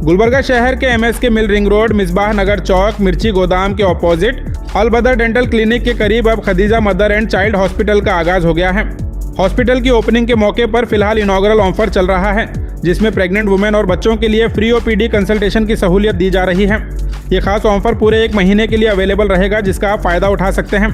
गुलबर्गा शहर के MSK मिल ring road, Misbah नगर चौक, मिर्ची गोदाम के ऑपोजिट अल बदर डेंटल क्लिनिक के करीब अब Khadija mother and child hospital का आगाज हो गया है। हॉस्पिटल की ओपनिंग के मौके पर फिलहाल इनॉग्रल ऑफर चल रहा है, जिसमें प्रेग्नेंट वुमेन और बच्चों के लिए फ्री OPD कंसल्टेशन की सहूलियत दी जा रही है। ये खास ऑफर पूरे 1 महीने के लिए अवेलेबल रहेगा, जिसका आप फायदा उठा सकते हैं।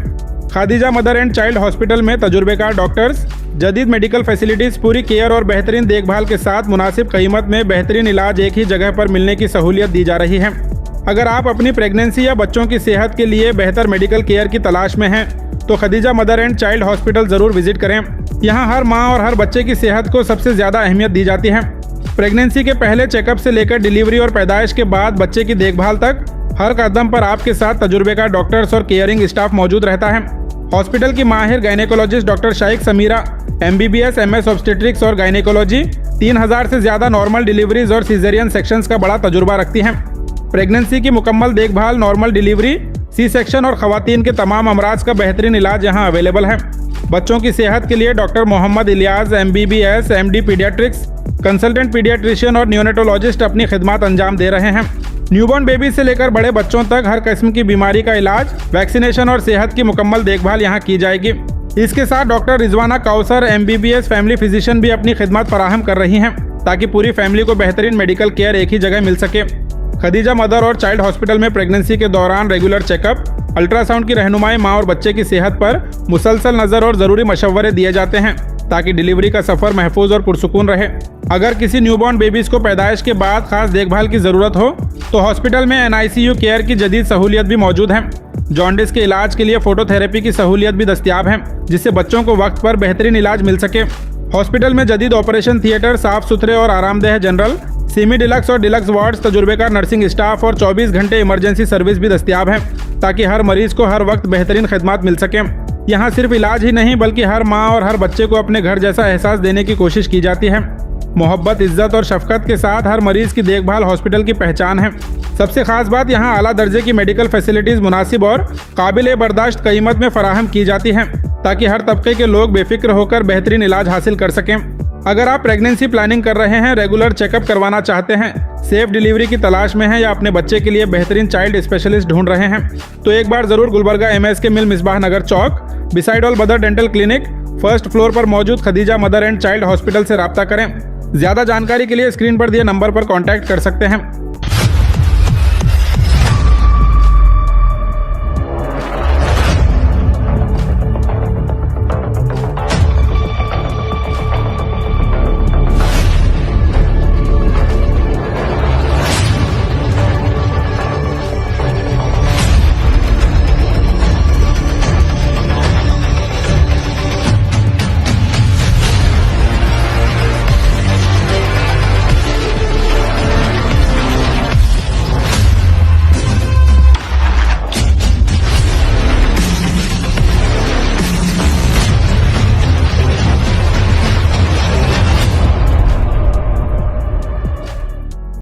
Khadija mother and child hospital में तजुर्बेकार डॉक्टर्स, जदीद मेडिकल फैसिलिटीज, पूरी केयर और बेहतरीन देखभाल के साथ मुनासिब कीमत में बेहतरीन इलाज एक ही जगह पर मिलने की सहूलियत दी जा रही है। अगर आप अपनी प्रेगनेंसी या बच्चों की सेहत के लिए बेहतर मेडिकल केयर की तलाश में हैं, तो Khadija mother and child hospital ज़रूर विजिट करें। यहाँ हर माँ और हर बच्चे की सेहत को सबसे ज़्यादा अहमियत दी जाती है। प्रेगनेंसी के पहले चेकअप से लेकर डिलीवरी और पैदाइश के बाद बच्चे की देखभाल तक हर कदम पर आपके साथ तजुर्बेकार डॉक्टर्स और केयरिंग स्टाफ मौजूद रहता है। हॉस्पिटल की माहिर gynaecologist doctor Shaik Sameera MBBS MS obstetrics और गायनेकोलॉजी 3000 से ज़्यादा नॉर्मल डिलीवरीज और सीजरियन सेक्शंस का बड़ा तजुर्बा रखती हैं। प्रेगनेंसी की मुकम्मल देखभाल, नॉर्मल डिलीवरी, C सेक्शन और ख़वातीन के तमाम अमराज का बेहतरीन इलाज यहाँ अवेलेबल है। बच्चों की सेहत के लिए doctor Mohammad Ilyas MBBS MD paediatrics, consultant paediatrician और न्यूनेटोलॉजिस्ट अपनी खिदमत अंजाम दे रहे हैं। न्यूबॉर्न बेबी से लेकर बड़े बच्चों तक हर किस्म की बीमारी का इलाज, वैक्सीनेशन और सेहत की मुकम्मल देखभाल यहाँ की जाएगी। इसके साथ doctor Rizwana Kausar MBBS family physician भी अपनी खिदमत फराहम कर रही हैं, ताकि पूरी फैमिली को बेहतरीन मेडिकल केयर एक ही जगह मिल सके। खदीजा मदर और चाइल्ड हॉस्पिटल में प्रेगनेंसी के दौरान रेगुलर चेकअप, अल्ट्रासाउंड की रहनुमाई, माँ और बच्चे की सेहत पर मुसलसल नज़र और ज़रूरी मशवरे दिए जाते हैं, ताकि डिलीवरी का सफ़र महफूज और पुरसुकून रहे। अगर किसी न्यूबॉर्न बेबीज़ को पैदाइश के बाद खास देखभाल की ज़रूरत हो, तो हॉस्पिटल में NICU केयर की जदीद सहूलियत भी मौजूद है। जॉन्डिस के इलाज के लिए फोटोथेरेपी की सहूलियत भी दस्तियाब है, जिससे बच्चों को वक्त पर बेहतरीन इलाज मिल सके। हॉस्पिटल में जदीद ऑपरेशन थिएटर, साफ सुथरे और आरामदेह जनरल, सेमी डिलक्स और डिलक्स वार्ड्स, तजुर्बेकार नर्सिंग स्टाफ और 24 घंटे इमरजेंसी सर्विस भी दस्तियाब है, ताकि हर मरीज को हर वक्त बेहतरीन खिदमत मिल सके। यहाँ सिर्फ इलाज ही नहीं, बल्कि हर माँ और हर बच्चे को अपने घर जैसा एहसास देने की कोशिश की जाती है। मोहब्बत, इज्जत और शफकत के साथ हर मरीज की देखभाल हॉस्पिटल की पहचान है। सबसे खास बात, यहाँ आला दर्जे की मेडिकल फैसिलिटीज़ मुनासिब और काबिल बर्दाश्त कीमत में फराहम की जाती हैं, ताकि हर तबके के लोग बेफिक्र होकर बेहतरीन इलाज हासिल कर सकें। अगर आप प्रेगनेंसी प्लानिंग कर रहे हैं, रेगुलर चेकअप करवाना चाहते हैं, सेफ डिलीवरी की तलाश में हैं या अपने बच्चे के लिए बेहतरीन चाइल्ड स्पेशलिस्ट ढूंढ रहे हैं, तो एक बार ज़रूर गुलबर्गा MSK मिल, मिसबाह नगर चौक, बिसाइड अल बदर डेंटल क्लिनिक, फर्स्ट फ्लोर पर मौजूद Khadija mother and child hospital से रब्ता करें। ज़्यादा जानकारी के लिए स्क्रीन पर दिए नंबर पर कॉन्टैक्ट कर सकते हैं।